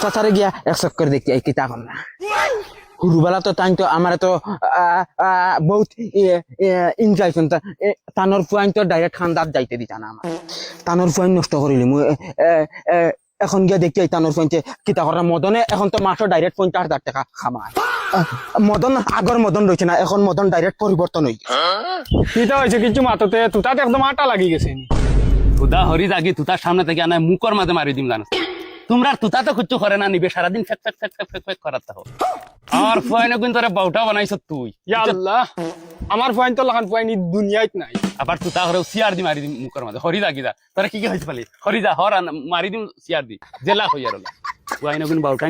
চাচারে গিয়া এক চক্কর দেখি এই কিতা কর না হুরুবালা তো তাই তো আমার তো বহুত ইনজাইছন তানোর ফুয়াইন তো ডাইরেক্ট খান্দাত যাইতে দিতা না আমার তানোর ফুয়াইন নষ্ট করিলি মুই এখন গিয়া দেখি তানোর ফুয়াইনতে কিতা করা মদনে এখন তো মাসও ডাইরেক্ট 50,000 টাকা খামায় মদন আগর মদন রয়েছে না এখন মদন ডাইরেক্ট পরিবর্তন হয়ে কিতা হয়েছে কিছু মাততে তুতাত একদম আটা লাগি গেছে তুদা হরি জাগি তুতার সামনে থেকে আনা মুখর মাঝে মারি দিম জানো তোমরা তুতা তো কিচ্ছু করে না নিবে সারাদিন fake fake fake fake fake fake করাতে থাকো আর ফুয়াইনে কিন্তু তোরা বাউটা বানাইছ তুই ইয়া আল্লাহ আমার ফুয়াইন তো লাগান ফুয়াইন দুনিয়াত নাই আবার তুতা করে সিয়ার দি মারি দিম মুখর মাঝে হরি জাগি যা তোরা কি কি হইছে পালি হরি যা হর মারি দিম সিয়ার দি জেলা হই আর ফুয়াইনে কিন্তু বাউটা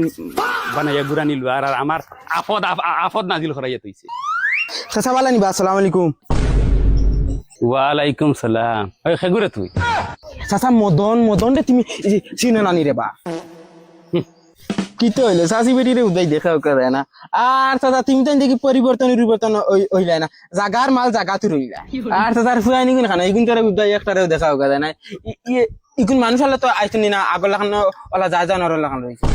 বানাইয়া গুড়া নিল আর আমার আপদ আপদ নাজিল করাইয়া তুইছে চাচা বালা নিবা আসসালামু আলাইকুম ওয়ালাইকুম সালাম ওই খেগুরে তুই চাচা মদন রে তুমি চিনে নানি রে বা কি তো হইলো চাচি বেটি রে উদাই দেখা করে না আর চাচা তুমি তো দেখি পরিবর্তন হইলা না জাগার মাল জাগাতে রইলা আর চাচার ফুয়াই নিগুন খানা ইগুন করে উদাই একটারেও দেখা করে না ইগুন মানুষ হলে তো আইসনি না আগর লাগানো ওলা যা জানার লাগানো রয়েছে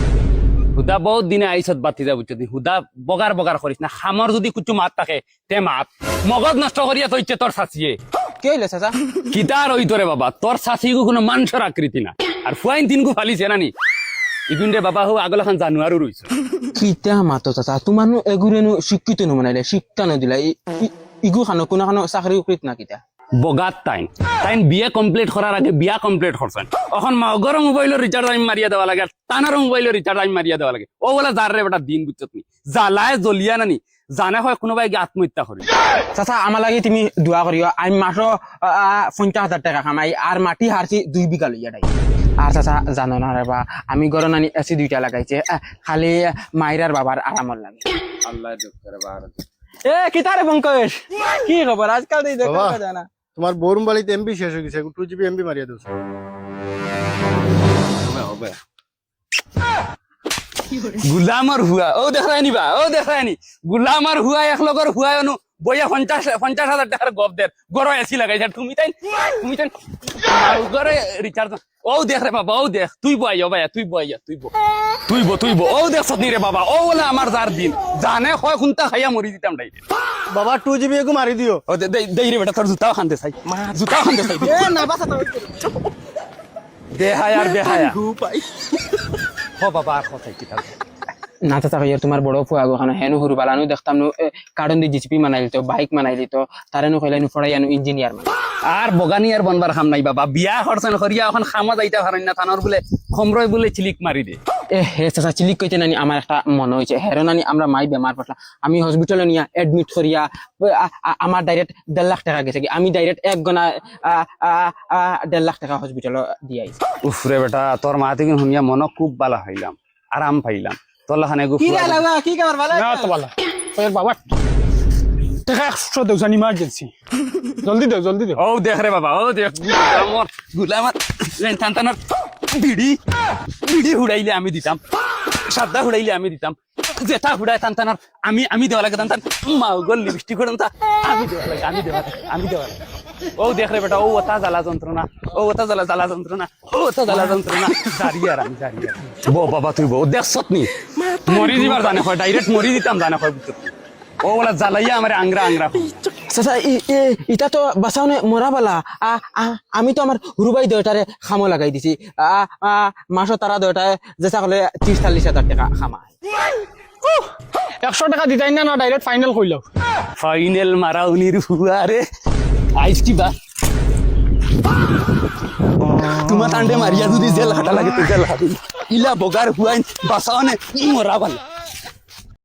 হুদা বহুত দিনে আইসত বাতি যা বুঝছো হুদা বগার বগার করিস না খামর যদি কিছু মাত থাকে তে মাত মগজ নষ্ট করিয়া তো ইচ্ছে তোর চাচিয়ে কি হইলো চাচা কিতার ওই তোরে বাবা তোর চাচিগু কোনো মানুষের আকৃতি না আর ফুয়াইন তিনগু ফালিছে নানি ইগুন রে বাবা হো আগলাখান জানুয়ারও রইছে কিতা মাতো চাচা তোমার এগুরেনো শিক্ষিত নো মানাইলে শিক্ষা ন দিলা ইগু খানো কোন খানো চাকরি উপরিত না কিতা বগাত তাইন বিয়ে কমপ্লিট করার আগে বিয়া কমপ্লিট করছেন এখন মগর মোবাইলের রিচার্জ আমি মারিয়া দেওয়া লাগে তানার মোবাইলের রিচার্জ আমি মারিয়া দেওয়া লাগে ও বলে যার রে বেটা দিন বুঝছো তুমি জ্বালায় জ্বলিয়া নানি জানে হয় কোনোবাই গিয়ে আত্মহত্যা করি চাচা আমার লাগে তুমি দোয়া করিও আমি মাত্র 50,000 টাকা কামাই আর মাটি হারছি 2 বিঘা লইয়া ডাই আর চাচা জানো না রে বা আমি গরম নানি এসি 2টা লাগাইছে খালি মাইরার বাবার আরামর লাগে আল্লাহ দুঃখ করে বার এ কিতারে বঙ্কেশ কি খবর আজকাল এই দেখা যায় না তোমার বরুম বাড়িতে এমবি শেষ হয়ে গেছে 2 GB এমবি মারিয়া দিছো হবে গুলামর হুয়া ও দেখায় নিবা ও দেখায় নি গুলামর হুয়া এক লগর হুয়া অনু বইয়া 50,000 টাকার গপ দের গড় এসি লাগাইছে তুমি তাই গড়ে রিচার্জ ও দেখ রে বাবা ও দেখ তুই বইয়া ভাইয়া তুই ও দেখ সতনি রে বাবা ও বলে আমার যার দিন জানে হয় কোনটা খাইয়া মরি দিতাম ডাইরে বাবা 2 GB এগু মারি দিও ও দেই রে বেটা তোর জুতাও খানতে চাই জুতাও খানতে চাই এ না বাসা তো বেহায়া আর বেহায়া ও বাবা আর কথাই কি থাকবে না চাচা কইয়ার তোমার বড় ফুয়া গো খানো হেনু হুরু বালানু দেখতাম নো কার্ডন দি জিসিপি মানাইল তো বাইক মানাইল তো তারেনু কইলানু ফড়াইয়ানু ইঞ্জিনিয়ার মানে আর বগানি আর বনবার খাম নাই বাবা বিয়া করছেন করিয়া এখন খামা যাইতা পারেন না থানার বলে খমরই বলে চিলিক মারি দে এ হে চাচা চিলিক কইতে নানি আমার একটা মনে হইছে হেরো নানি আমরা মাই বেমার পড়লা আমি হসপিটালে নিয়া এডমিট করিয়া আমার ডাইরেক্ট 1.5 লাখ টাকা গেছে কি আমি ডাইরেক্ট এক গনা 1.5 লাখ টাকা হসপিটালে দিয়াই উফরে বেটা তোর মা থেকে শুনিয়া মন খুব ভালো হইলাম আরাম পাইলাম তোর লাখানে কি রে লাগা কি খবর ভালো না তো ভালো ওই বাবা টাকা 100 দেউছেন ইমার্জেন্সি জলদি দেও ও দেখ রে বাবা ও দেখ গুলামার টানটানোর বিড়ি হুড়াইলে আমি দিতাম সাদা হুড়াইলে আমি দিতাম যেটা হুড়ায় টানটানোর আমি দেওয়া লাগে টানটান মাউগল লিপস্টিক হুড়ান তা আমি দেওয়া লাগে ও দেখ রে বেটা ও ওটা জ্বালা যন্ত্রণা জারিয়ে আর বো বাবা তুই বো দেখ সতনি মরি দিবার জানে হয় ডাইরেক্ট মরি দিতাম জানে হয় বুঝতে ও বলা জ্বালাইয়া আমার আংরা চাচা ইটা তো বাসাওনে মরা বালা আমি তো আমার হুরুবাই দেউতারে খামো লাগাই দিছি মাসও তারা দেউতায় যেসা হলে 30-40 হাজার টাকা খামা 100 টাকা দিতাই না ডাইরেক্ট ফাইনাল কইলাও ফাইনাল মারা উনির হুয়ারে আইস কি বা তোমার টান্ডে মারিয়া যদি জেল হাঁটা লাগে তো জেল হাঁটি ইলা বগার হুয়াইন বাসাওনে মরা বালা